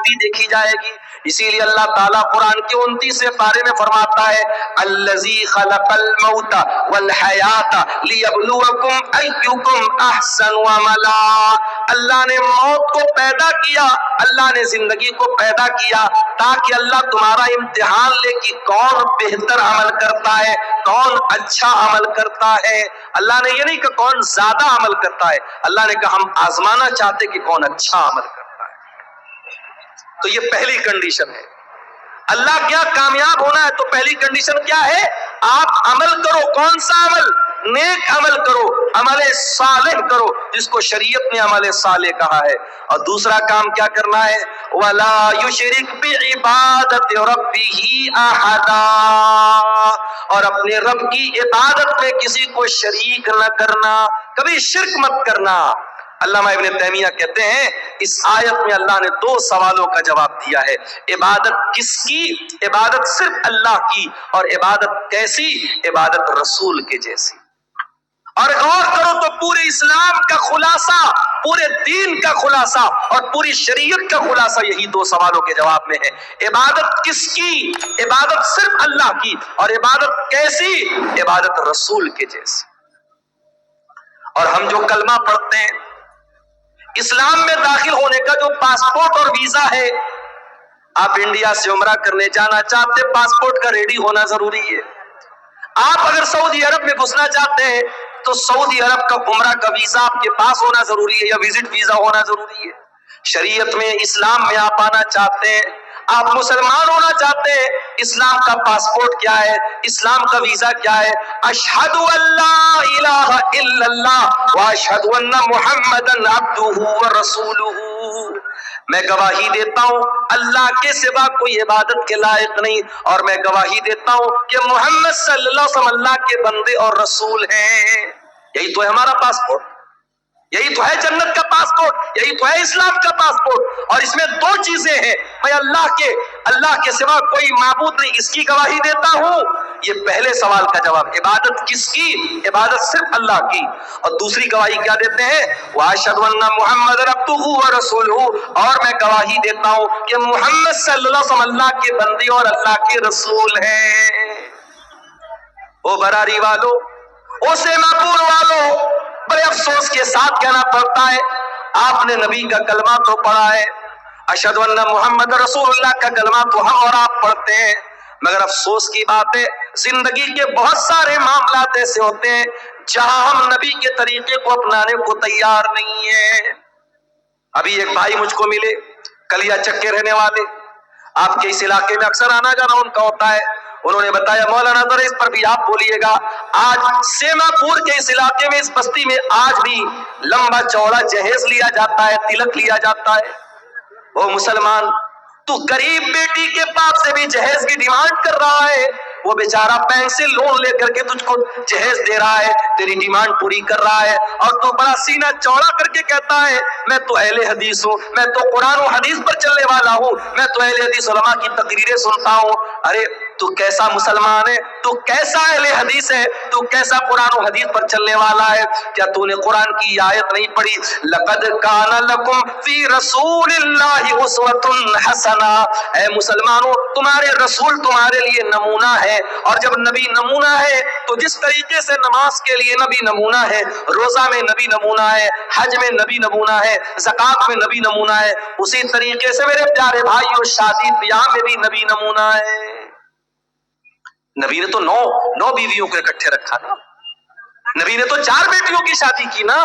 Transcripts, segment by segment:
بیوی دیکھی جائے گی. اسی لیے اللہ تعالیٰ قرآن کے 29ویں پارے میں فرماتا ہے الذی خلق الموت والحیات لیبلوکم ایکم احسن عملا. اللہ نے موت کو پیدا کیا, اللہ نے زندگی کو پیدا کیا تاکہ اللہ تمہارا امتحان لے کہ کون بہتر عمل کرتا ہے, کون اچھا عمل کرتا ہے. اللہ نے یہ نہیں کہ کون زیادہ عمل کرتا ہے, اللہ نے کہا ہم آزمانا چاہتے کہ کون اچھا عمل کرتا ہے. تو یہ پہلی کنڈیشن ہے. اللہ کیا کامیاب ہونا ہے تو پہلی کنڈیشن کیا ہے؟ آپ عمل کرو. کون سا عمل؟ نیک عمل کرو, عمل صالح کرو جس کو شریعت نے عمل صالح کہا ہے. اور دوسرا کام کیا کرنا ہے؟ وَلَا يُشْرِكْ بِعِبَادَةِ رَبِّهِ أَحَدًا, اور اپنے رب کی عبادت میں کسی کو شریک نہ کرنا, کبھی شرک مت کرنا. علامہ ابن تیمیہ کہتے ہیں اس آیت میں اللہ نے 2 سوالوں کا جواب دیا ہے. عبادت کس کی؟ عبادت صرف اللہ کی. اور عبادت کیسی؟ عبادت رسول کے جیسی. اور غور کرو تو پورے اسلام کا خلاصہ, پورے دین کا خلاصہ اور پوری شریعت کا خلاصہ یہی 2 سوالوں کے جواب میں ہے. عبادت کس کی؟ عبادت صرف اللہ کی. اور عبادت کیسی؟ عبادت رسول کے جیسی. اور ہم جو کلمہ پڑھتے ہیں, اسلام میں داخل ہونے کا جو پاسپورٹ اور ویزا ہے, آپ انڈیا سے عمرہ کرنے جانا چاہتے, پاسپورٹ کا ریڈی ہونا ضروری ہے. آپ اگر سعودی عرب میں گھسنا چاہتے ہیں تو سعودی عرب کا عمرہ کا ویزا آپ کے پاس ہونا ضروری ہے یا وزٹ ویزا ہونا ضروری ہے. شریعت میں, اسلام میں آپ آنا چاہتے ہیں, آپ مسلمان ہونا چاہتے ہیں, اسلام کا پاسپورٹ کیا ہے, اسلام کا ویزا کیا ہے؟ اشہد ان لا الہ الا اللہ واشہد ان محمدا عبدہ ورسولہ, میں گواہی دیتا ہوں اللہ کے سوا کوئی عبادت کے لائق نہیں, اور میں گواہی دیتا ہوں کہ محمد صلی اللہ علیہ وسلم اللہ کے بندے اور رسول ہیں. یہی تو ہے ہمارا پاسپورٹ, یہی تو ہے جنت کا پاسپورٹ, یہی تو ہے اسلام کا پاسپورٹ. اور اس میں 2 چیزیں ہیں, میں اللہ کے سوا کوئی معبود نہیں, اس کی گواہی دیتا ہوں. یہ پہلے سوال کا جواب. عبادت کس کی؟ عبادت صرف اللہ کی. اور دوسری گواہی کیا دیتے ہیں؟ وَأَشْهَدُ أَنَّ مُحَمَّدًا عَبْدُهُ وَرَسُولُهُ, اور میں گواہی دیتا ہوں کہ محمد صلی اللہ علیہ وسلم اللہ کے بندے اور اللہ کے رسول ہیں. او براری والو, او سیما پور والو, بڑے افسوس کے ساتھ کہنا پڑتا ہے آپ نے نبی کا کلمہ تو پڑھا ہے, اشہد ان محمد رسول اللہ کا کلمہ تو ہم اور آپ پڑھتے ہیں, مگر افسوس کی بات ہے زندگی کے بہت سارے معاملات ایسے ہوتے ہیں جہاں ہم نبی کے طریقے کو اپنانے کو تیار نہیں ہیں. ابھی ایک بھائی مجھ کو ملے, کلیا چک کے رہنے والے, آپ کے اس علاقے میں اکثر آنا جانا ان کا ہوتا ہے. انہوں نے بتایا مولانا ذرا اس پر بھی آپ بولیے گا, آج سیما پور کے اس علاقے میں, اس بستی میں آج بھی لمبا چوڑا جہیز لیا جاتا ہے, تلک لیا جاتا ہے. وہ مسلمان, تو غریب بیٹی کے باپ سے بھی جہیز کی ڈیمانڈ کر رہا ہے, وہ بیچارہ بینک سے لون لے کر کے تجھ کو جہیز دے رہا ہے, تیری ڈیمانڈ پوری کر رہا ہے, اور تو بڑا سینہ چوڑا کر کے کہتا ہے میں تو اہل حدیث ہوں, میں تو قرآن و حدیث پر چلنے والا ہوں, میں تو اہل حدیث علماء کی تقریریں سنتا ہوں. ارے تو کیسا مسلمان ہے, تو کیسا اہل حدیث ہے, تو کیسا قرآن و حدیث پر چلنے والا ہے؟ کیا تو نے قرآن کی آیت نہیں پڑھی لقد کان لکم فی رسول اللہ اسوۃ حسنہ؟ اے مسلمانوں, تمہارے رسول تمہارے لیے نمونہ ہے, اور جب نبی نمونہ ہے تو جس طریقے سے نماز کے لیے نبی نمونہ ہے, روزہ میں نبی نمونہ ہے, حج میں نبی نمونہ ہے, زکوٰۃ میں نبی نمونہ ہے, اسی طریقے سے میرے پیارے بھائیوں شادی بیاہ میں بھی نبی نمونہ ہے. نبی نے تو 9 بیویوں کو اکٹھے رکھا نا, نبی نے تو 4 بیٹیوں کی شادی کی نا.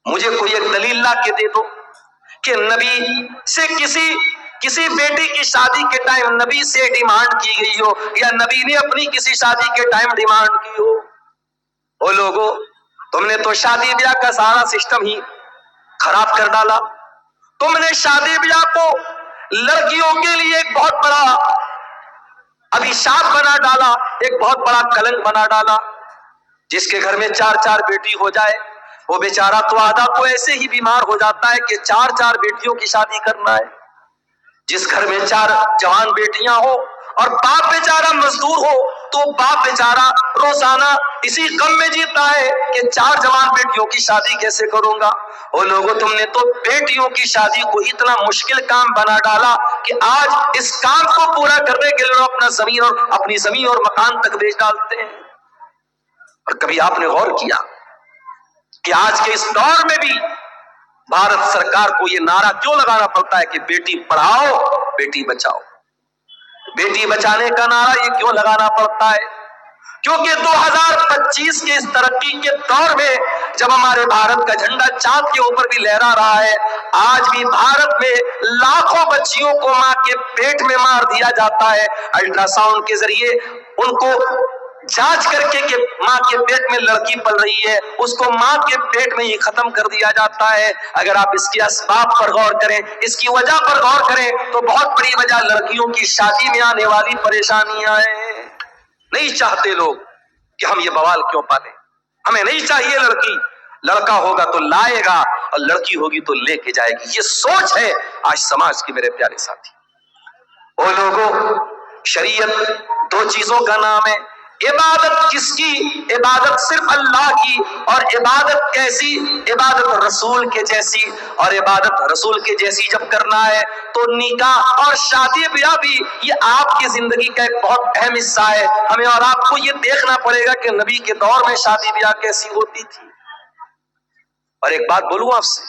مجھے کوئی ایک دلیل لا کے دے دو کہ نبی سے کسی بیٹی کی شادی کے ٹائم نبی سے ڈیمانڈ کی گئی ہو, یا نبی نے اپنی کسی شادی کے ٹائم ڈیمانڈ کی ہو. او لوگو, تم نے تو شادی بیاہ کا سارا سسٹم ہی خراب کر ڈالا. تم نے شادی بیاہ کو لڑکیوں کے لیے ایک بہت بڑا ابھیشاپ بنا ڈالا, ایک بہت بڑا کلنک بنا ڈالا. جس کے گھر میں 4 بیٹی ہو جائے وہ بیچارہ تو آدھا تو ایسے ہی بیمار ہو جاتا ہے کہ 4 بیٹیوں کی شادی کرنا ہے. جس گھر میں 4 جوان بیٹیاں ہو اور باپ بیچارہ مزدور ہو, تو باپ بیچارہ روزانہ اسی غم میں جیتا ہے کہ 4 جوان بیٹیوں کی شادی کیسے کروں گا۔ او لوگوں، تم نے تو بیٹیوں کی شادی کو اتنا مشکل کام بنا ڈالا کہ آج اس کام کو پورا کرنے کے لیے اپنی زمین اور مکان تک بیچ ڈالتے ہیں۔ اور کبھی آپ نے غور کیا کہ آج کے اس دور میں بھی بھارت سرکار کو یہ نعرہ کیوں لگانا پڑتا ہے کہ بیٹی پڑھاؤ بیٹی بچاؤ؟ بیٹی بچانے کا نعرہ یہ کیوں لگانا پڑتا ہے؟ کیونکہ 2025 کے اس ترقی کے دور میں جب ہمارے بھارت کا جھنڈا چاند کے اوپر بھی لہرا رہا ہے، آج بھی بھارت میں لاکھوں بچیوں کو ماں کے پیٹ میں مار دیا جاتا ہے۔ الٹرا ساؤنڈ کے ذریعے ان کو جانچ کر کے کہ ماں کے پیٹ میں لڑکی پل رہی ہے، اس کو ماں کے پیٹ میں ہی ختم کر دیا جاتا ہے۔ اگر آپ اس کے اسباب پر غور کریں، اس کی وجہ پر غور کریں، تو بہت بڑی وجہ لڑکیوں کی شادی میں آنے والی پریشانیاں ہیں۔ نہیں چاہتے لوگ کہ ہم یہ بوال کیوں پالیں، ہمیں نہیں چاہیے لڑکی، لڑکا ہوگا تو لائے گا اور لڑکی ہوگی تو لے کے جائے گی۔ یہ سوچ ہے آج سماج کی، میرے پیارے ساتھی۔ وہ لوگوں، شریعت 2 چیزوں کا نام ہے، عبادت کس کی؟ عبادت صرف اللہ کی، اور عبادت کیسی؟ عبادت رسول کے جیسی۔ اور عبادت رسول کے جیسی جب کرنا ہے تو نکاح اور شادی بیاہ بھی یہ آپ کی زندگی کا ایک بہت اہم حصہ ہے۔ ہمیں اور آپ کو یہ دیکھنا پڑے گا کہ نبی کے دور میں شادی بیاہ کیسی ہوتی تھی۔ اور ایک بات بولوں آپ سے،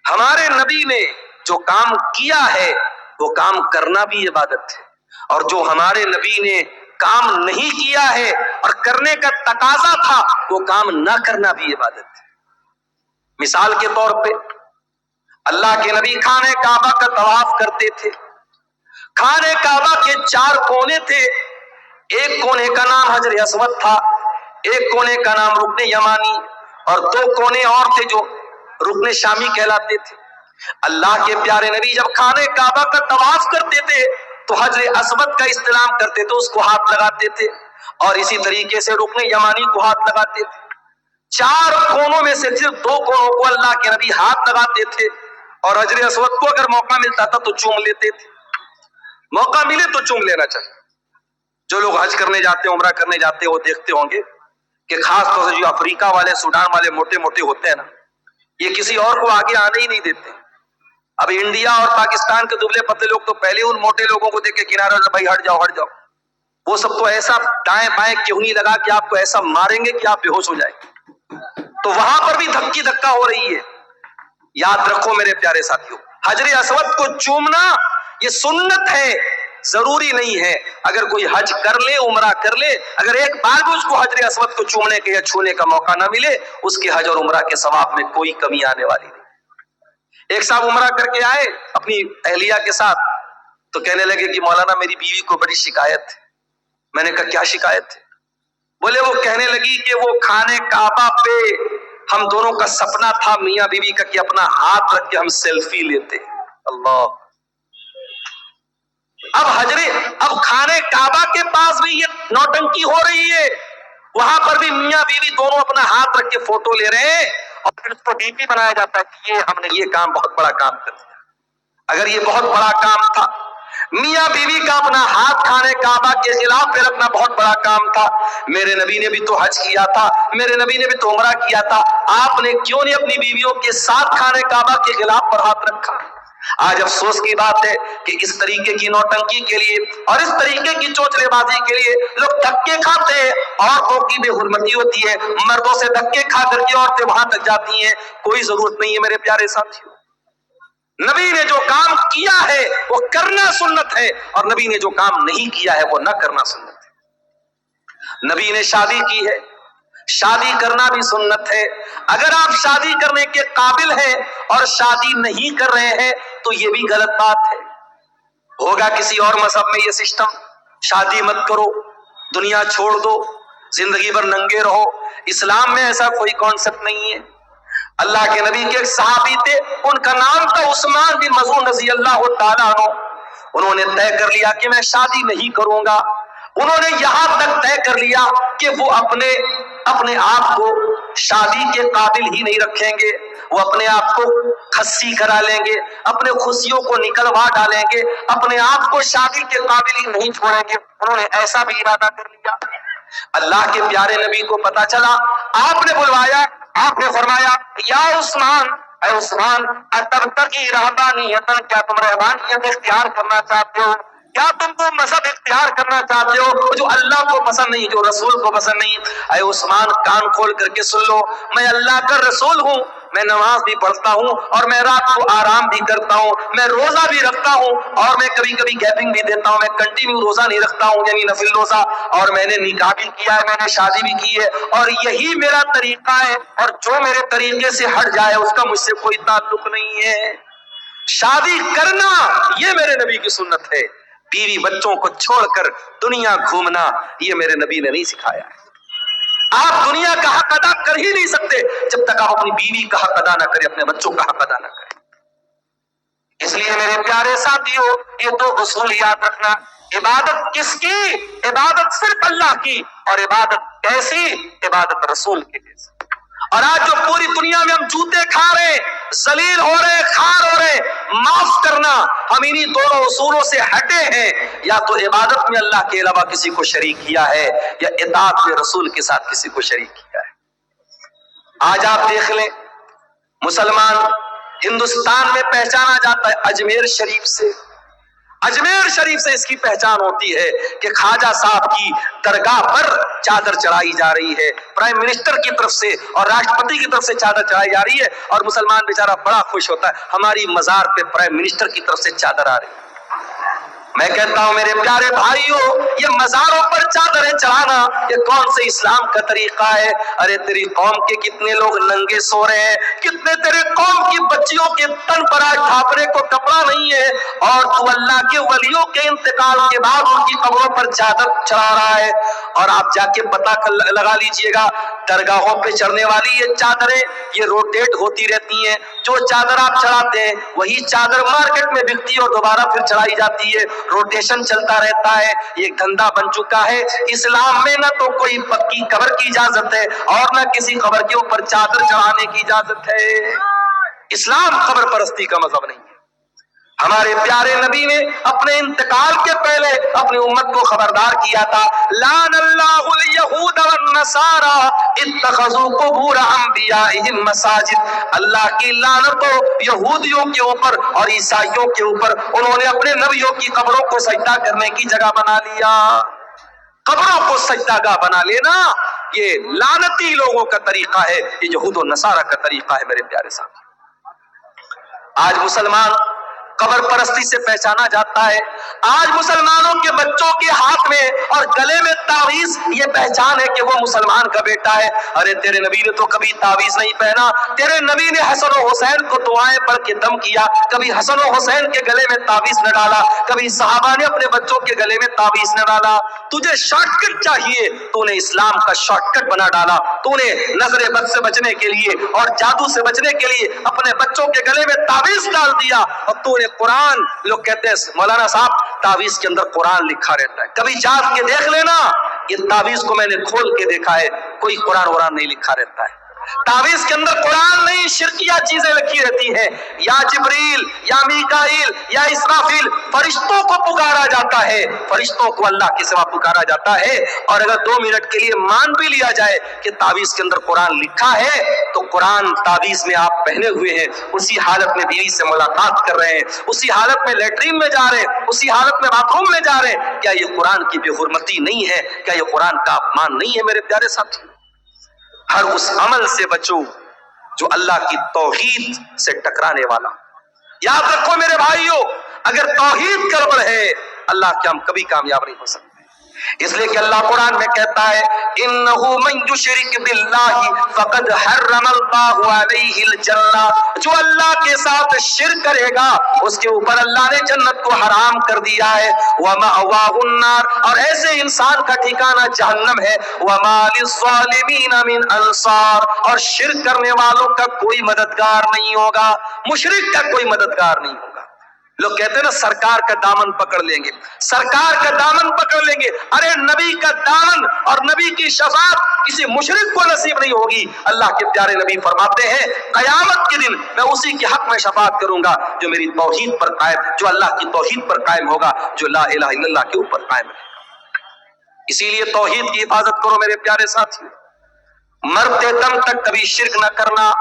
ہمارے نبی نے جو کام کیا ہے وہ کام کرنا بھی عبادت ہے، اور جو ہمارے نبی نے کام نہیں کیا ہے اور کرنے کا تقاضا تھا وہ کام نہ کرنا بھی عبادت ہے۔ مثال کے طور پہ اللہ کے نبی خانہ کعبہ کا طواف کرتے تھے۔ خانہ کعبہ کے 4 کونے تھے، ایک کونے کا نام حجر اسود تھا، ایک کونے کا نام رکن یمانی، اور 2 کونے اور تھے جو رکن شامی کہلاتے تھے۔ اللہ کے پیارے نبی جب خانہ کعبہ کا طواف کرتے تھے تو حجر اسود کا استلام کرتے تھے، اس کو ہاتھ لگاتے تھے، اور اسی طریقے سے رکن یمانی کو ہاتھ لگاتے تھے۔ 4 کونوں میں سے صرف 2 کونوں کو اللہ کے نبی ہاتھ لگاتے تھے، اور حجر اسود کو اگر موقع ملتا تھا تو چوم لیتے تھے۔ موقع ملے تو چوم لینا چاہیے۔ جو لوگ حج کرنے جاتے ہیں، عمرہ کرنے جاتے ہیں، وہ دیکھتے ہوں گے کہ خاص طور سے جو افریقہ والے، سوڈان والے موٹے موٹے ہوتے ہیں نا، یہ کسی اور کو آگے آنے ہی نہیں دیتے۔ اب انڈیا اور پاکستان کے دبلے پتلے لوگ تو پہلے ان موٹے لوگوں کو دیکھ کے کنارے سے بھائی ہٹ جاؤ ہٹ جاؤ۔ وہ سب تو ایسا دائیں بائیں کیونی لگا کہ آپ کو ایسا ماریں گے کہ آپ بے ہوش ہو جائیں گے۔ تو وہاں پر بھی دھکی دھکا ہو رہی ہے۔ یاد رکھو میرے پیارے ساتھیوں، حجر اسود کو چومنا یہ سنت ہے، ضروری نہیں ہے۔ اگر کوئی حج کر لے، عمرہ کر لے، اگر ایک بار بھی اس کو حجر اسود کو چومنے کے یا چھونے کا موقع نہ ملے، اس کے حج اور عمرہ کے ثواب میں کوئی کمی آنے والی نہیں۔ ایک صاحب عمرہ کر کے آئے اپنی اہلیہ کے ساتھ، تو کہنے لگے کہ مولانا میری بیوی کو بڑی شکایت ہے۔ میں نے کہا کیا شکایت ہے؟ بولے وہ کہنے لگی کہ وہ خانہ کعبہ پہ ہم دونوں کا سپنا تھا میاں بیوی کا کہ اپنا ہاتھ رکھ کے ہم سیلفی لیتے۔ اللہ، اب خانہ کعبہ کے پاس بھی یہ نوٹنکی ہو رہی ہے، وہاں پر بھی میاں بیوی دونوں اپنا ہاتھ رکھ کے فوٹو لے رہے ہیں، اور پھر اس کو ڈی پی بنایا جاتا ہے کہ یہ ہم نے یہ کام بہت بڑا کام کر دیا۔ اگر یہ بہت بڑا کام تھا، میاں بیوی کا اپنا ہاتھ خانہ کعبہ کے خلاف پہ رکھنا بہت بڑا کام تھا، میرے نبی نے بھی تو حج کیا تھا، میرے نبی نے بھی تو عمرہ کیا تھا، آپ نے کیوں نہیں اپنی بیویوں کے ساتھ خانہ کعبہ کے خلاف پر ہاتھ رکھا؟ آج افسوس کی بات ہے کہ اس طریقے کی نوٹنکی کے لیے اور اس طریقے کی چوچلے بازی کے لیے لوگ دھکے کھاتے ہیں، عورتوں کی بے حرمتی ہوتی ہے، مردوں سے دھکے کھا کر کے عورتیں وہاں تک جاتی ہیں۔ کوئی ضرورت نہیں ہے میرے پیارے ساتھیوں، نبی نے جو کام کیا ہے وہ کرنا سنت ہے، اور نبی نے جو کام نہیں کیا ہے وہ نہ کرنا سنت ہے۔ نبی نے شادی کی ہے، شادی کرنا بھی سنت ہے۔ اگر آپ شادی کرنے کے قابل ہیں اور شادی نہیں کر رہے ہیں تو یہ بھی غلط بات ہے۔ ہوگا کسی اور مذہب میں یہ سسٹم، شادی مت کرو، دنیا چھوڑ دو، زندگی بھر ننگے رہو۔ اسلام میں ایسا کوئی کانسیپٹ نہیں ہے۔ اللہ کے نبی کے ایک صحابی تھے، ان کا نام تھا عثمان بن مظعون رضی اللہ تعالیٰ عنہ۔ انہوں نے طے کر لیا کہ میں شادی نہیں کروں گا۔ انہوں نے یہاں تک طے کر لیا کہ وہ اپنے آپ کو شادی کے قابل ہی نہیں رکھیں گے، وہ اپنے آپ کو خسی کرا لیں گے، اپنے خوشیوں کو نکلوا ڈالیں گے، اپنے آپ کو شادی کے قابل ہی نہیں چھوڑیں گے۔ انہوں نے ایسا بھی ارادہ کر لیا۔ اللہ کے پیارے نبی کو پتا چلا، آپ نے بلوایا، آپ نے فرمایا یا عثمان، اے عثمان، اتبتغی رہبانیۃ، کیا تم رہبانیت اختیار کرنا چاہتے ہو؟ کیا تم وہ مذہب اختیار کرنا چاہتے ہو جو اللہ کو پسند نہیں، جو رسول کو پسند نہیں؟ اے عثمان، کان کھول کر کے سن لو، میں اللہ کا رسول ہوں، میں نماز بھی پڑھتا ہوں اور میں رات کو آرام بھی کرتا ہوں، میں روزہ بھی رکھتا ہوں اور میں کبھی کبھی گیپنگ بھی دیتا ہوں، میں کنٹینیو روزہ نہیں رکھتا ہوں یعنی نفل روزہ، اور میں نے نکاح بھی کیا ہے، میں نے شادی بھی کی ہے، اور یہی میرا طریقہ ہے، اور جو میرے طریقے سے ہٹ جائے اس کا مجھ سے کوئی تعلق نہیں ہے۔ شادی کرنا یہ میرے نبی کی سنت ہے، بیوی بچوں کو چھوڑ کر دنیا گھومنا یہ میرے نبی نے نہیں سکھایا ہے۔ آپ دنیا کا حق ادا کر ہی نہیں سکتے جب تک آپ اپنی بیوی کا حق ادا نہ کریں، اپنے بچوں کا حق ادا نہ کریں۔ اس لیے میرے پیارے ساتھیوں، یہ دو اصول یاد رکھنا، عبادت کس کی؟ عبادت صرف اللہ کی، اور عبادت کیسی؟ عبادت رسول کی جیسی۔ اور آج جو پوری دنیا میں ہم جوتے کھا رہے، ذلیل ہو رہے، خار ہو رہے، معاف کرنا، ہم انہی دونوں اصولوں سے ہٹے ہیں، یا تو عبادت میں اللہ کے علاوہ کسی کو شریک کیا ہے، یا اطاعت میں رسول کے ساتھ کسی کو شریک کیا ہے۔ آج آپ دیکھ لیں، مسلمان ہندوستان میں پہچانا جاتا ہے اجمیر شریف سے، اجمیر شریف سے اس کی پہچان ہوتی ہے کہ خواجہ صاحب کی درگاہ پر چادر چڑھائی جا رہی ہے، پرائم منسٹر کی طرف سے اور راشٹرپتی کی طرف سے چادر چڑھائی جا رہی ہے، اور مسلمان بیچارہ بڑا خوش ہوتا ہے ہماری مزار پہ پرائم منسٹر کی طرف سے چادر آ رہی ہے۔ میں کہتا ہوں میرے پیارے بھائیوں، یہ مزاروں پر چادریں چڑھانا یہ کون سے اسلام کا طریقہ ہے؟ ارے تیری قوم کے کتنے لوگ ننگے سو رہے ہیں، کتنے تیرے قوم کی بچیوں کے تن پر آج ڈھانپنے کو کپڑا نہیں ہے، اور تو اللہ کے ولیوں کے انتقال کے بعد ان کی قبروں پر چادر چڑھا رہا ہے۔ اور آپ جا کے پتہ لگا لیجئے گا، درگاہوں پہ چڑھنے والی یہ چادریں یہ روٹیٹ ہوتی رہتی ہیں، جو چادر آپ چڑھاتے ہیں وہی چادر مارکیٹ میں بکتی ہے اور دوبارہ پھر چڑھائی جاتی ہے، روٹیشن چلتا رہتا ہے، یہ دھندا بن چکا ہے۔ اسلام میں نہ تو کوئی پکی قبر کی اجازت ہے اور نہ کسی قبر کے اوپر چادر چڑھانے کی اجازت ہے۔ اسلام قبر پرستی کا مذہب نہیں ہے۔ ہمارے پیارے نبی نے اپنے انتقال کے پہلے اپنی امت کو خبردار کیا تھا، لعن اللہ الیہود والنصارى اتخذوا قبور انبیائہم مساجد، اللہ کی لعنت ہو یہودیوں کے اوپر اور عیسائیوں کے اوپر، انہوں نے اپنے نبیوں کی قبروں کو سجدہ کرنے کی جگہ بنا لیا۔ قبروں کو سجدہ گاہ بنا لینا یہ لعنتی لوگوں کا طریقہ ہے، یہ یہود و نصارہ کا طریقہ ہے میرے پیارے ساتھی۔ آج مسلمان قبر پرستی سے پہچانا جاتا ہے، آج مسلمانوں کے بچوں کے ہاتھ میں اور گلے میں تعویذ یہ پہچان ہے کہ وہ مسلمان کا بیٹا ہے۔ ارے تیرے نبی نے تو کبھی تعویذ نہیں پہنا، تیرے نبی نے حسن و حسین کو دعائیں پڑھ کے دم کیا، کبھی حسن و حسین کے گلے میں تعویذ نہ ڈالا، کبھی صحابہ نے اپنے بچوں کے گلے میں تعویذ نہ ڈالا۔ تجھے شارٹ کٹ چاہیے، تو نے اسلام کا شارٹ کٹ بنا ڈالا، تو نے نظر بد سے بچنے کے لیے اور جادو سے بچنے کے لیے اپنے بچوں کے گلے میں تعویذ ڈال دیا، اور تو نے قرآن، لوگ کہتے ہیں مولانا صاحب تعویذ کے اندر قرآن لکھا رہتا ہے، کبھی جاگ کے دیکھ لینا، یہ تعویذ کو میں نے کھول کے دیکھا ہے، کوئی قرآن نہیں لکھا رہتا ہے، تعویذ کے اندر قرآن نہیں شرکیہ چیزیں لکھی رہتی ہیں، یا جبریل یا میکائیل یا اسرافیل فرشتوں کو پکارا جاتا ہے، فرشتوں کو اللہ کے سوا پکارا جاتا ہے، اور اگر 2 منٹ کے لیے مان بھی لیا جائے کہ تعویذ کے اندر قرآن لکھا ہے، تو قرآن تعویذ میں آپ پہنے ہوئے ہیں، اسی حالت میں بیوی سے ملاقات کر رہے ہیں، اسی حالت میں لیٹرین میں جا رہے ہیں، اسی حالت میں باتھ روم میں جا رہے ہیں، کیا یہ قرآن کی بے حرمتی نہیں ہے؟ کیا یہ قرآن کا اپمان نہیں ہے میرے پیارے ساتھی؟ ہر اس عمل سے بچو جو اللہ کی توحید سے ٹکرانے والا۔ یاد رکھو میرے بھائیوں، اگر توحید گڑبڑ ہے اللہ کے ہم کبھی کامیاب نہیں ہو سکتے، اس لیے کہ اللہ قرآن میں کہتا ہے انہ من یشرک باللہ فقد حرم اللہ علیہ الجنہ، جو اللہ کے ساتھ شرک کرے گا اس کے اوپر اللہ نے جنت کو حرام کر دیا ہے، ومأواہ النار، اور ایسے انسان کا ٹھکانہ جہنم ہے، وما للظالمین من انصار، اور شرک کرنے والوں کا کوئی مددگار نہیں ہوگا، مشرک کا کوئی مددگار نہیں ہوگا۔ لوگ کہتے ہیں نا سرکار کا دامن پکڑ لیں گے، سرکار کا دامن پکڑ لیں گے. ارے نبی کا دامن اور نبی کی شفاعت کسی مشرک کو نصیب نہیں ہوگی. اللہ کے پیارے نبی فرماتے ہیں قیامت کے دن میں اسی کے حق میں شفاعت کروں گا جو میری توحید پر قائم، جو اللہ کی توحید پر قائم ہوگا، جو لا الہ الا اللہ کے اوپر قائم ہے. اسی لیے توحید کی حفاظت کرو میرے پیارے ساتھی. مرتے دم تک کبھی شرک نہ کرنا.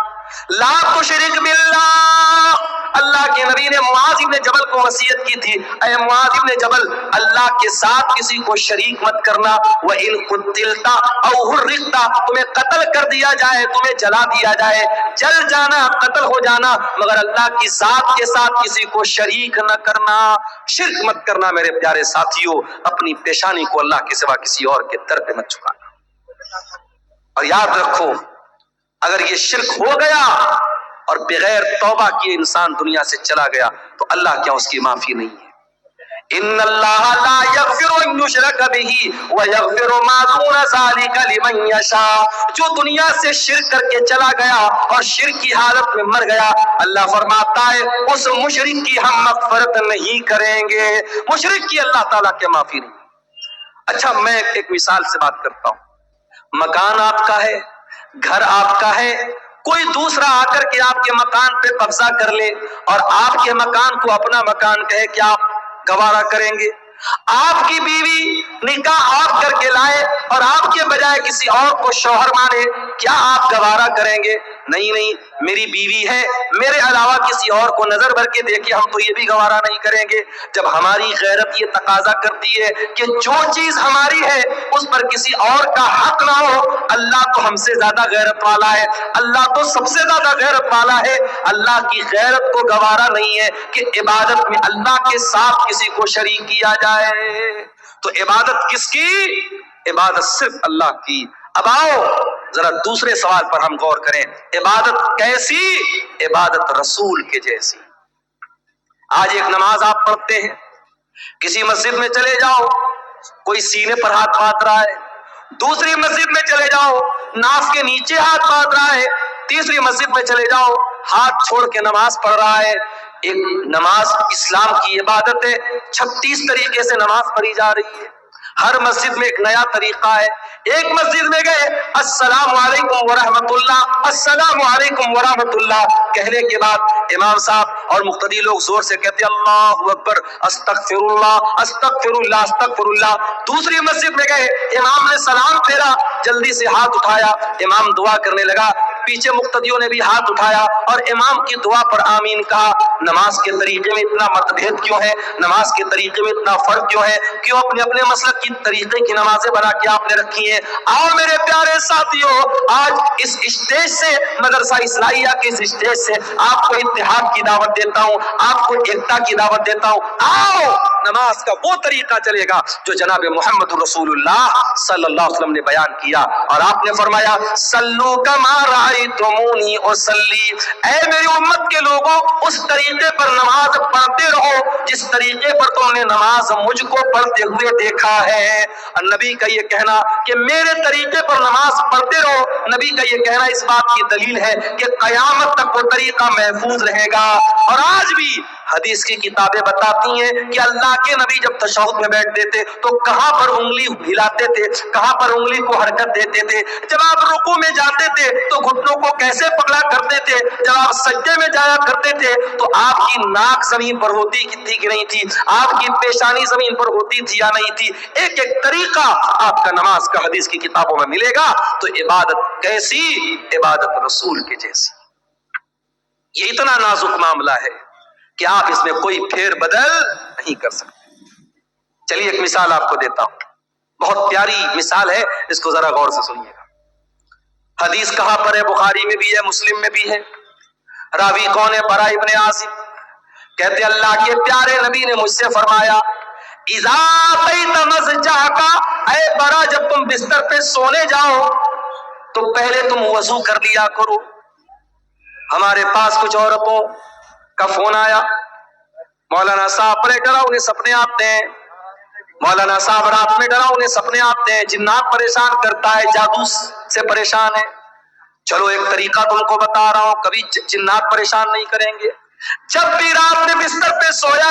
لا تشرک باللہ. اللہ کے نبی نے معاذ ابن جبل کو وصیت کی تھی، اے معاذ ابن جبل اللہ کے ساتھ کسی کو شریک مت کرنا. وَإِن قُتِلْتَ أَوْ حُرِّقْتَ، تمہیں قتل کر دیا جائے، تمہیں جلا دیا جائے، جل جانا، قتل ہو جانا، مگر اللہ کی ذات کے ساتھ کسی کو شریک نہ کرنا. شرک مت کرنا میرے پیارے ساتھیوں. اپنی پیشانی کو اللہ کے سوا کسی اور کے در پہ مت جھکانا. اور یاد رکھو اگر یہ شرک ہو گیا اور بغیر توبہ کیے انسان دنیا سے چلا گیا تو اللہ کیا اس کی معافی نہیں ہے. ان اللہ لا یغفر ان یشرک بہ ویغفر ما دون ذلک لمن یشاء. جو دنیا سے شرک کر کے چلا گیا اور شرک کی حالت میں مر گیا، اللہ فرماتا ہے اس مشرک کی ہم مغفرت نہیں کریں گے. مشرک کی اللہ تعالیٰ کی معافی نہیں. اچھا میں ایک مثال سے بات کرتا ہوں. مکان آپ کا ہے، گھر آپ کا ہے، کوئی دوسرا آ کر کے آپ کے مکان پہ قبضہ کر لے اور آپ کے مکان کو اپنا مکان کہے کہ آپ گوارا کریں گے. آپ کی بیوی نکاح آپ کر کے لائے اور آپ کے بجائے کسی اور کو شوہر مانے، کیا آپ گوارا کریں گے؟ نہیں نہیں، میری بیوی ہے، میرے علاوہ کسی اور کو نظر بھر کے دیکھے ہم تو یہ بھی گوارا نہیں کریں گے. جب ہماری غیرت یہ تقاضا کرتی ہے کہ جو چیز ہماری ہے اس پر کسی اور کا حق نہ ہو. اللہ تو ہم سے زیادہ غیرت والا ہے، اللہ تو سب سے زیادہ غیرت والا ہے. اللہ کی غیرت کو گوارا نہیں ہے کہ عبادت میں اللہ کے ساتھ کسی کو شریک کیا جائے. تو عبادت کس کی؟ عبادت صرف اللہ کی. اب آؤ ذرا دوسرے سوال پر ہم غور کریں. عبادت کیسی؟ عبادت رسول کے جیسی. آج ایک نماز آپ پڑھتے ہیں، کسی مسجد میں چلے جاؤ کوئی سینے پر ہاتھ باندھ رہا ہے، دوسری مسجد میں چلے جاؤ ناف کے نیچے ہاتھ باندھ رہا ہے، تیسری مسجد میں چلے جاؤ ہاتھ چھوڑ کے نماز پڑھ رہا ہے. ایک نماز اسلام کی عبادت ہے، 36 طریقے سے نماز پڑھی جا رہی ہے. ہر مسجد میں ایک نیا طریقہ ہے. ایک مسجد میں گئے السلام علیکم ورحمۃ اللہ، السلام علیکم ورحمۃ اللہ کہنے کے بعد امام صاحب اور مقتدی لوگ زور سے کہتے اللہ اکبر، استغفر اللہ استغفر اللہ استغفر اللہ. دوسری مسجد میں گئے امام نے سلام پھیرا، جلدی سے ہاتھ اٹھایا، امام دعا کرنے لگا، پیچھے مقتدیوں نے بھی ہاتھ اٹھایا اور امام کی دعا پر آمین کہا. نماز کے طریقے میں اتنا متبھید کیوں ہے؟ نماز کے طریقے میں اتنا فرق کیوں ہے؟ کیوں اپنے اپنے مسلک کی طریقے کی نمازیں بنا کے آپ نے رکھی ہیں؟ آؤ میرے پیارے ساتھیوں، آج اس اسٹیج سے، مدرسہ اصلاحیہ کے اس اسٹیج سے آپ کو اتحاد کی دعوت دیتا ہوں، آپ کو ایکتا کی دعوت دیتا ہوں. آؤ نماز کا وہ طریقہ چلے گا جو جناب محمد رسول اللہ صلی اللہ علیہ وسلم نے بیان کیا. اور آپ نے فرمایا صلو کما رأیتمونی اصلی. اے میری امت کے لوگوں، اس طریقے پر نماز پڑھتے رہو جس طریقے پر تم نے نماز مجھ کو پڑھتے ہوئے دیکھا ہے. نبی کا یہ کہنا کہ میرے طریقے پر نماز پڑھتے رہو، نبی کا یہ کہنا اس بات کی دلیل ہے کہ قیامت تک وہ طریقہ محفوظ رہے گا. اور آج بھی حدیث کی کتابیں بتاتی ہیں کہ اللہ کے نبی جب تشہد میں بیٹھتے تھے تو کہاں پر انگلی ہلاتے تھے، کہاں پر انگلی کو حرکت دیتے تھے. جب آپ رکوع میں جاتے تھے تو گھٹنوں کو کیسے پکڑا کرتے تھے، جب آپ سجدے میں جایا کرتے تھے تو آپ کی ناک زمین پر ہوتی تھی کہ نہیں تھی، آپ کی پیشانی زمین پر ہوتی تھی یا نہیں تھی. ایک ایک طریقہ آپ کا نماز کا حدیث کی کتابوں میں ملے گا. تو عبادت کیسی؟ عبادت رسول کے جیسی. یہ اتنا نازک معاملہ ہے کہ آپ اس میں کوئی پھیر بدل نہیں کر سکتے. چلیے ایک مثال آپ کو دیتا ہوں، بہت پیاری مثال ہے، اس کو ذرا غور سے سنیے گا. حدیث کہاں پر ہے؟ بخاری میں بھی ہے، مسلم میں بھی ہے. راوی کون ہے؟ برا ابن عازب. کہتے اللہ کے پیارے نبی نے مجھ سے فرمایا اذا بیت مضجعک، اے برا جب تم بستر پہ سونے جاؤ تو پہلے تم وضو کر لیا کرو. ہمارے پاس کچھ عورتوں کا فون آیا، مولانا صاحب بڑے ڈرا انہیں سپنے آتے ہیں، مولانا صاحب رات میں ڈرا انہیں سپنے آتے ہیں، جنات پریشان کرتا ہے، جادو سے پریشان ہے. چلو ایک طریقہ تم کو بتا رہا ہوں، کبھی جنات پریشان نہیں کریں گے. جب بھی رات میں بستر پہ سویا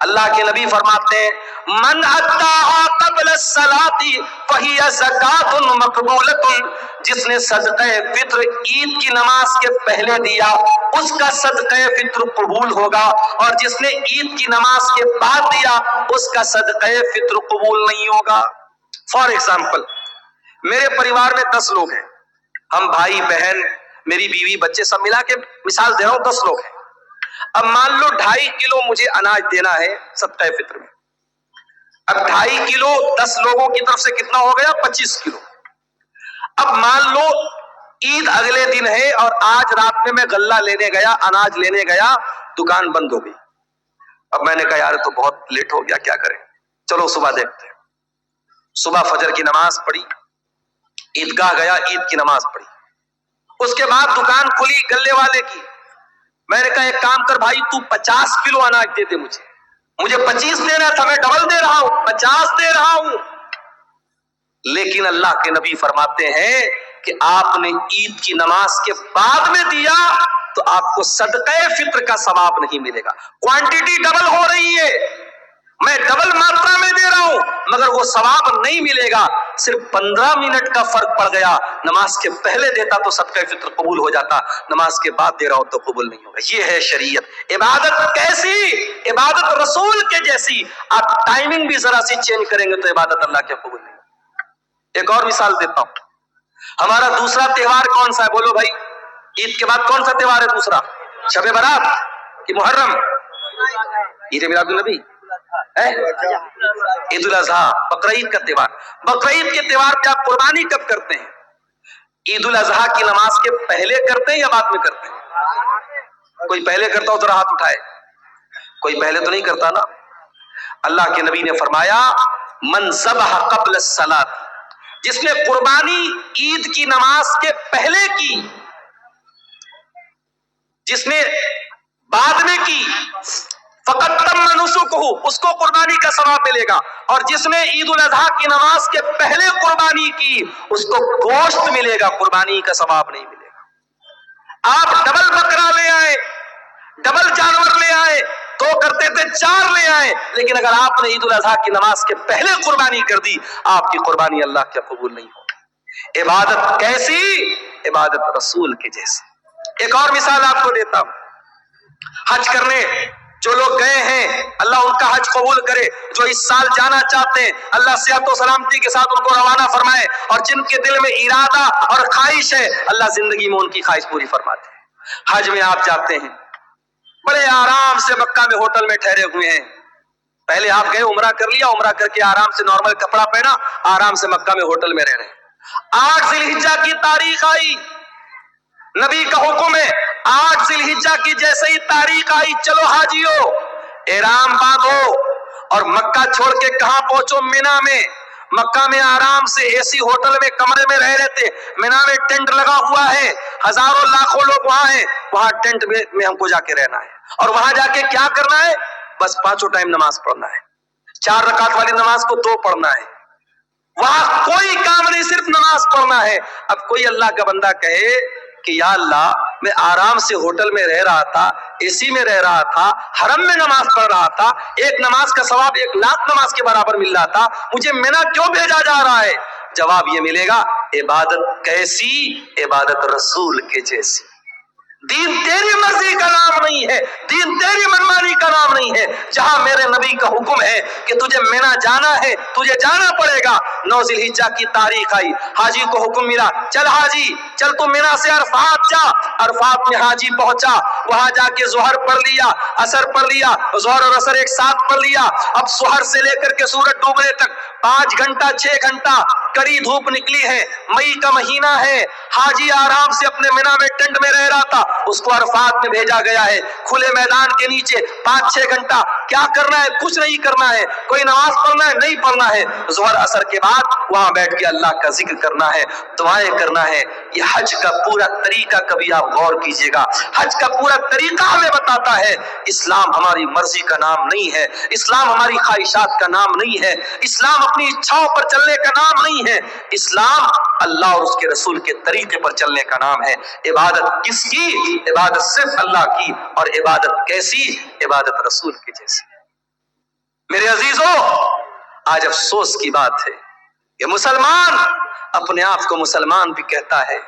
اللہ کے نبی فرماتے ہیں من اداها قبل الصلاۃ فہی زکات مقبولۃ، جس نے صدقہ فطر عید کی نماز کے پہلے دیا اس کا صدقہ فطر قبول ہوگا، اور جس نے عید کی نماز کے بعد دیا اس کا صدقہ فطر قبول نہیں ہوگا۔ فار ایگزامپل، میرے پریوار میں 10 لوگ ہیں، ہم بھائی بہن میری بیوی بچے سب ملا کے مثال دے رہا ہوں 10 لوگ ہیں۔ اب مان لو 2.5 کلو مجھے اناج دینا ہے صدقہ فطر میں، اب 2.5 کلو 10 لوگوں کی طرف سے کتنا ہو گیا؟ 25 کلو۔ اب مان لو عید اگلے دن ہے اور آج رات میں غلہ لینے گیا، اناج لینے گیا، دکان بند ہو گئی۔ اب میں نے کہا یار تو بہت لیٹ ہو گیا، کیا کریں، چلو صبح دیکھتے ہیں۔ صبح فجر کی نماز پڑھی، عیدگاہ گیا، عید کی نماز پڑھی، اس کے بعد دکان کھلی گلے والے کی۔ میں نے کہا ایک کام کر بھائی، تو 50 کلو اناج دے دے، مجھے 25 دینا تھا، میں ڈبل دے رہا ہوں، 50 دے رہا ہوں۔ لیکن اللہ کے نبی فرماتے ہیں کہ آپ نے عید کی نماز کے بعد میں دیا تو آپ کو صدقہ فطر کا ثواب نہیں ملے گا۔ کوانٹٹی ڈبل ہو رہی ہے، میں ڈبل ماترا میں دے رہا ہوں، مگر وہ ثواب نہیں ملے گا۔ صرف 15 منٹ کا فرق پڑ گیا، نماز کے پہلے دیتا تو صدقہ فطر قبول ہو جاتا، نماز کے بعد دے رہا ہوں تو قبول نہیں ہوگا۔ یہ ہے شریعت۔ عبادت کیسی؟ عبادت رسول کے جیسی۔ آپ ٹائمنگ بھی ذرا سی چینج کریں گے تو عبادت اللہ کے قبول نہیں ہوگی۔ ایک اور مثال دیتا ہوں، ہمارا دوسرا تہوار کون سا ہے؟ بولو بھائی، عید کے بعد کون سا تہوار ہے دوسرا؟ شب برات کہ محرم؟ عید میلاد النبی، عید الاضحیٰ، بقرعید کا تہوار۔ بقرعید کے تہوار پہ آپ قربانی کب کرتے ہیں؟ عید الاضحیٰ کی نماز کے پہلے کرتے ہیں یا بعد میں کرتے ہیں؟ کوئی پہلے کرتا ہو تو ہاتھ اٹھائے، کوئی پہلے تو نہیں کرتا نا۔ اللہ کے نبی نے فرمایا من ذبح قبل الصلاۃ، جس نے قربانی عید کی نماز کے پہلے کی، جس نے بعد میں کی، فقط تم نسکہ، اس کو قربانی کا ثواب ملے گا، اور جس نے عید الاضحیٰ کی نماز کے پہلے قربانی کی اس کو گوشت ملے گا، قربانی کا ثواب نہیں ملے گا۔ آپ ڈبل بکرا لے آئے، ڈبل جانور لے آئے، 2 کرتے تھے 4 لے آئے، لیکن اگر آپ نے عید الاضحیٰ کی نماز کے پہلے قربانی کر دی آپ کی قربانی اللہ کے قبول نہیں ہوگی۔ عبادت کیسی؟ عبادت رسول کے جیسی۔ ایک اور مثال آپ کو دیتا ہوں، حج کرنے جو لوگ گئے ہیں اللہ ان کا حج قبول کرے، جو اس سال جانا چاہتے ہیں اللہ صحت و سلامتی کے ساتھ ان کو روانہ فرمائے، اور جن کے دل میں ارادہ اور خواہش ہے اللہ زندگی میں ان کی خواہش پوری فرماتے ہیں۔ حج میں آپ جاتے ہیں، بڑے آرام سے مکہ میں ہوٹل میں ٹھہرے ہوئے ہیں، پہلے آپ گئے عمرہ کر لیا، عمرہ کر کے آرام سے نارمل کپڑا پہنا، آرام سے مکہ میں ہوٹل میں رہ رہے ہیں۔ 8 ذی الحجہ کی تاریخ آئی، نبی کا حکم ہے 8 ذی الحجہ کی جیسے ہی تاریخ آئی چلو حاجیو احرام باندھو، اور مکہ چھوڑ کے کہاں پہنچو؟ مینا میں۔ مکہ میں آرام سے اے سی ہوٹل میں کمرے میں رہ رہے تھے، مینا میں ٹینٹ لگا ہوا ہے، ہزاروں لاکھوں لوگ وہاں ہیں، وہاں ٹینٹ میں ہم کو جا کے رہنا ہے، اور وہاں جا کے کیا کرنا ہے؟ بس 5 ٹائم نماز پڑھنا ہے، 4 رکعت والی نماز کو 2 پڑھنا ہے، وہاں کوئی کام نہیں، صرف نماز پڑھنا ہے۔ اب کوئی اللہ کا بندہ کہے کہ یا اللہ میں آرام سے ہوٹل میں رہ رہا تھا، اے سی میں رہ رہا تھا، حرم میں نماز پڑھ رہا تھا، ایک نماز کا ثواب 1 لاکھ نماز کے برابر مل رہا تھا، مجھے مینا کیوں بھیجا جا رہا ہے؟ جواب یہ ملے گا عبادت کیسی؟ عبادت رسول کے جیسی۔ دین تیری مرضی کا نام نہیں ہے، دین تیری منمانی کا نام نہیں ہے، جہاں میرے نبی کا حکم ہے کہ تجھے مینا جانا ہے تجھے جانا پڑے گا۔ 9 ذی الحجہ کی تاریخ آئی، حاجی کو حکم ملا چل حاجی چل تو مینا سے عرفات جا، عرفات میں حاجی پہنچا، وہاں جا کے ظہر پڑھ لیا، عصر پڑھ لیا، ظہر اور عصر ایک ساتھ پڑھ لیا۔ اب ظہر سے لے کر کے سورج ڈوبنے تک 5 گھنٹہ 6 گھنٹہ کڑی دھوپ نکلی ہے، مئی کا مہینہ ہے، حاجی آرام سے اپنے مینا میں ٹینٹ میں رہ رہا تھا، اس کو عرفات میں بھیجا گیا ہے، کھلے میدان کے نیچے 5-6 گھنٹہ کیا کرنا ہے؟ کچھ نہیں کرنا ہے، کوئی نماز پڑھنا ہے نہیں پڑھنا ہے، ظہر عصر کے بعد وہاں بیٹھ کے اللہ کا ذکر کرنا ہے، دعائیں کرنا ہے۔ یہ حج کا پورا طریقہ کبھی آپ غور کیجئے گا، حج کا پورا طریقہ ہمیں بتاتا ہے اسلام ہماری مرضی کا نام نہیں ہے، اسلام ہماری خواہشات کا نام نہیں ہے، اسلام اپنی اچھاؤں پر چلنے کا نام نہیں ہے، اسلام اللہ اور اس کے رسول کے طریقے پر چلنے کا نام ہے۔ عبادت کس کی؟ عبادت صرف اللہ کی، اور عبادت کیسی؟ عبادت رسول کی جیسی۔ میرے عزیزوں، آج افسوس کی بات ہے کہ مسلمان اپنے آپ کو مسلمان بھی کہتا ہے،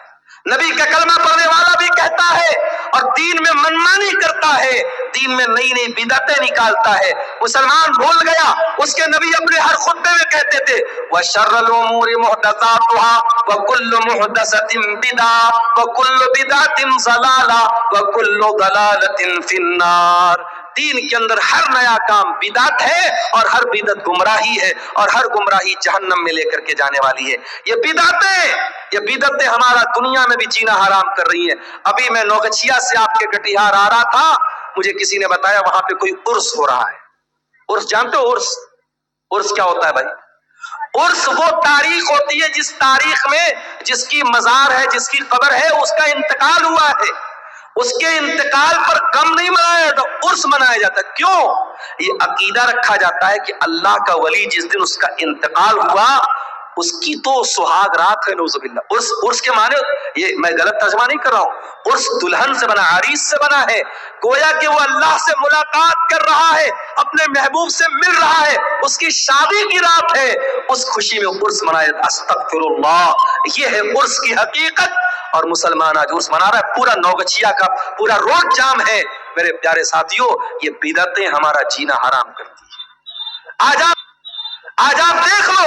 نبی کا کلمہ پڑھنے والا بھی کہتا ہے، اور دین میں منمانی کرتا ہے، دین میں نئی نئی بدعتیں نکالتا ہے۔ مسلمان بھول گیا، اس کے نبی اپنے ہر خطبے میں کہتے تھے وَشَرَّ الْأُمُورِ مُحْدَثَاتُهَا وَكُلُّ مُحْدَثَةٍ بِدْعَةٌ وَكُلُّ بِدْعَةٍ ضَلَالَةٌ وَكُلُّ ضَلَالَةٍ فِي النَّارِ۔ دین کے اندر ہر نیا کام بدعت ہے، اور ہر بدعت گمراہی ہے، اور ہر گمراہی جہنم میں لے کر کے جانے والی ہے۔ یہ بدعتیں ہمارا دنیا میں بھی جینا حرام کر رہی ہیں۔ ابھی میں نوگچھیا سے آپ کے کٹیہار آ رہا تھا، مجھے کسی نے بتایا وہاں پہ کوئی عرس ہو رہا ہے۔ عرس جانتے ہو؟ عرس عرس کیا ہوتا ہے بھائی؟ عرس وہ تاریخ ہوتی ہے جس تاریخ میں جس کی مزار ہے، جس کی قبر ہے، اس کا انتقال ہوا ہے، اس کے انتقال پر غم نہیں منایا جاتا، عرس منایا جاتا ہے۔ کیوں؟ یہ عقیدہ رکھا جاتا ہے کہ اللہ کا ولی جس دن اس کا انتقال ہوا، اس کی تو سہاگ رات ہے، نعوذ باللہ۔ عرس کے معنی، یہ میں غلط ترجمہ نہیں کر رہا ہوں، عرس دلہن سے بنا، عریس سے بنا ہے، گویا کہ وہ اللہ سے ملاقات کر رہا ہے، اپنے محبوب سے مل رہا ہے، اس کی شادی کی رات ہے، اس خوشی میں عرس منایا۔ استغفر اللہ، یہ ہے عرس کی حقیقت۔ اور مسلمان آج عرس منا رہا ہے، پورا نوگچھیا کا پورا روڈ جام ہے۔ میرے پیارے ساتھیوں، یہ بدعتیں ہمارا جینا حرام کرتی ہیں۔ آج آپ دیکھ لو،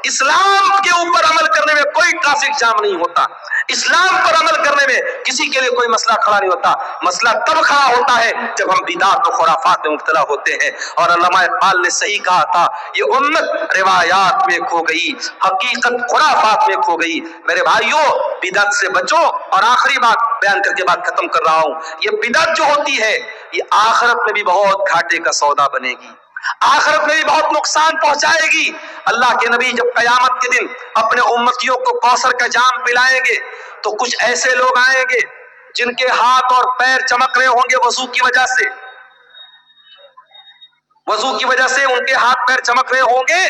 اسلام کے اوپر عمل کرنے میں کوئی ٹریفک جام نہیں ہوتا، اسلام پر عمل کرنے میں کسی کے لیے کوئی مسئلہ کھڑا نہیں ہوتا۔ مسئلہ تب کھڑا ہوتا ہے جب ہم بدعت و خرافات میں مبتلا ہوتے ہیں۔ اور علامہ اقبال نے صحیح کہا تھا، یہ امت روایات میں کھو گئی، حقیقت خرافات میں کھو گئی۔ میرے بھائیوں، بدعت سے بچو۔ اور آخری بات بیان کر کے بات ختم کر رہا ہوں، یہ بدعت جو ہوتی ہے یہ آخرت میں بھی بہت گھاٹے کا سودا بنے گی، آخرت میں بھی بہت نقصان پہنچائے گی۔ اللہ کے نبی جب قیامت کے دن اپنے امتیوں کو کوثر کا جام پلائیں گے تو کچھ ایسے لوگ آئیں گے جن کے ہاتھ اور پیر چمک رہے ہوں گے وضو کی وجہ سے، وضو کی وجہ سے ان کے ہاتھ پیر چمک رہے ہوں گے۔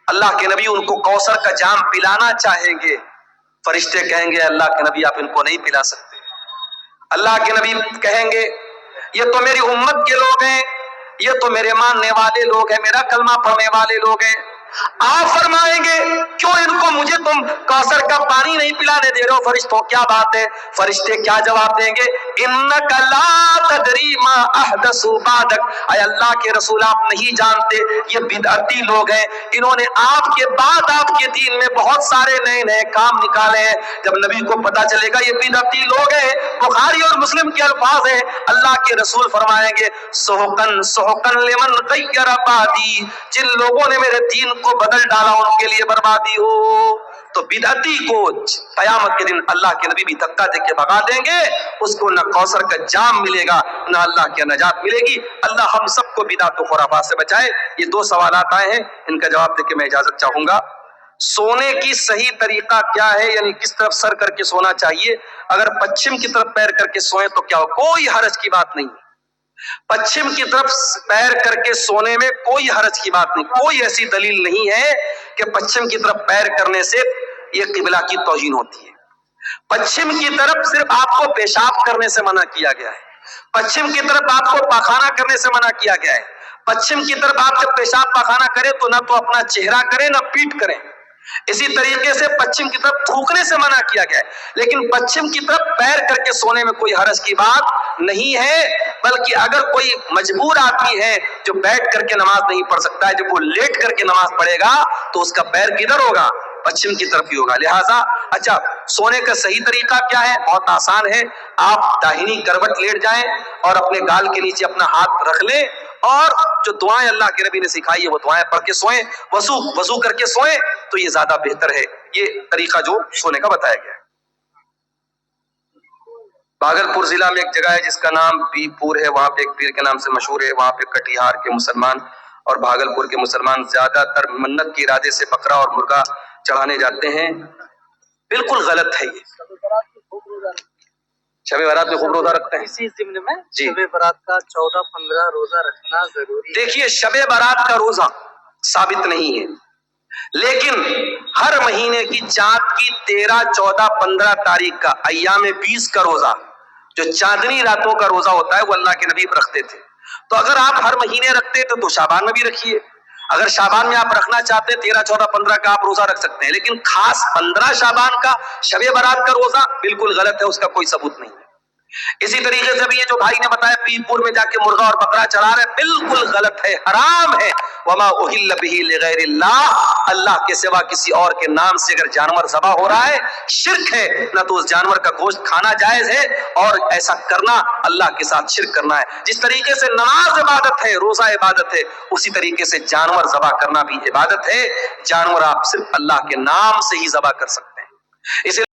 اللہ کے نبی ان کو کوثر کا جام پلانا چاہیں گے، فرشتے کہیں گے اللہ کے نبی آپ ان کو نہیں پلا سکتے۔ اللہ کے نبی کہیں گے یہ تو میری امت کے لوگ ہیں، یہ تو میرے ماننے والے لوگ ہیں، میرا کلمہ پڑھنے والے لوگ ہیں۔ آپ فرمائیں گے کیوں ان کو مجھے تم کوثر کا پانی نہیں پلانے دے رہے ہو فرشتوں؟ کیا بات ہے؟ فرشتے کیا جواب دیں گے؟ انک لا تدری ما احدثوا بعدک، اے اللہ کے رسول آپ نہیں جانتے یہ بدعتی لوگ ہیں، انہوں نے آپ کے بعد آپ کے دین میں بہت سارے نئے نئے کام نکالے ہیں۔ جب نبی کو پتا چلے گا یہ بدعتی لوگ ہیں، بخاری اور مسلم کے الفاظ ہیں، اللہ کے رسول فرمائیں گے سحقن سحقن لمن غیر بعدی، جن لوگوں نے میرے دین کو بدل ڈالا ان کے لیے بربادی ہو۔ تو بدعتی کو قیامت کے دن اللہ کے نبی بھی دھکا دے کے بھگا دیں گے، اس کو نہ کوثر کا جام ملے گا نہ اللہ کی نجات ملے گی۔ اللہ ہم سب کو بدعت و خرافات سے بچائے۔ یہ دو سوالات آئے ہیں، ان کا جواب دے کے میں اجازت چاہوں گا۔ سونے کی صحیح طریقہ کیا ہے، یعنی کس طرف سر کر کے سونا چاہیے؟ اگر پچھم کی طرف پیر کر کے سوئیں تو کیا ہو؟ کوئی حرج کی بات نہیں، پچھم کی طرف پیر کر کے سونے میں کوئی حرج کی بات نہیں، کوئی ایسی دلیل نہیں ہے کہ پچھم کی طرف پیر کرنے سے یہ قبلہ کی توہین ہوتی ہے۔ پچھم کی طرف صرف آپ کو پیشاب کرنے سے منع کیا گیا ہے، پچھم کی طرف آپ کو پاخانہ کرنے سے منع کیا گیا ہے۔ پچھم کی طرف آپ جب پیشاب پاخانہ کریں تو نہ تو اپنا چہرہ کریں نہ پیٹ کریں، اسی طریقے سے پچھم کی طرف تھوکنے سے منع کیا گیا ہے۔ لیکن پچھم کی طرف پیر کر کے سونے میں کوئی حرج کی بات نہیں ہے، بلکہ اگر کوئی مجبور آدمی ہے جو بیٹھ کر کے نماز نہیں پڑھ سکتا ہے، جب وہ لیٹ کر کے نماز پڑھے گا تو اس کا پیر کدھر ہوگا؟ پچھم کی طرف ہی ہوگا۔ لہٰذا اچھا سونے کا صحیح طریقہ کیا ہے؟ بہت آسان ہے، آپ داہنی کروٹ لیٹ جائیں اور اپنے گال کے نیچے اپنا ہاتھ رکھ لیں، اور جو دعائیں اللہ کے نبی نے سکھائی ہے وہ دعائیں پڑھ کے سوئیں، وضو کر کے سوئیں تو یہ زیادہ بہتر ہے۔ یہ طریقہ جو سونے کا بتایا گیا ہے۔ بھاگلپور ضلع میں ایک جگہ ہے جس کا نام بی پور ہے، وہاں پہ ایک پیر کے نام سے مشہور ہے، وہاں پہ کٹیہار کے مسلمان اور بھاگلپور کے مسلمان زیادہ تر منت کے ارادے سے بکرا اور مرغا چڑھانے جاتے ہیں۔ بالکل غلط ہے یہ۔ شب برات میں خوب روزہ رکھتے ہیں، اسی ضمن میں جی شب برات کا 14-15 روزہ رکھنا ضروری ہے۔ دیکھیے شب برات کا روزہ ثابت نہیں ہے، لیکن ہر مہینے کی چاند کی 13، 14، 15 تاریخ کا ایام 20 کا روزہ جو چاندنی راتوں کا روزہ ہوتا ہے وہ اللہ کے نبی رکھتے تھے۔ تو اگر آپ ہر مہینے رکھتے تو شعبان میں بھی رکھیے. اگر شعبان میں آپ رکھنا چاہتے ہیں 13, 14, 15 کا آپ روزہ رکھ سکتے ہیں, لیکن خاص 15 شعبان کا شب برات کا روزہ بالکل غلط ہے, اس کا کوئی ثبوت نہیں ہے. اسی طریقے سے بھی یہ جو بھائی نے بتایا پیر پور میں جا کے مرغا اور بکرا چڑھا رہے, بالکل غلط ہے, حرام ہے. وما اہل بہ لغیر اللہ, اللہ کے سوا کسی اور کے نام سے اگر جانور ذبح ہو رہا ہے شرک ہے. نہ تو اس جانور کا گوشت کھانا جائز ہے, اور ایسا کرنا اللہ کے ساتھ شرک کرنا ہے. جس طریقے سے نماز عبادت ہے, روزہ عبادت ہے, اسی طریقے سے جانور ذبح کرنا بھی عبادت ہے. جانور آپ صرف اللہ کے نام سے ہی ذبح کر سکتے ہیں. اسے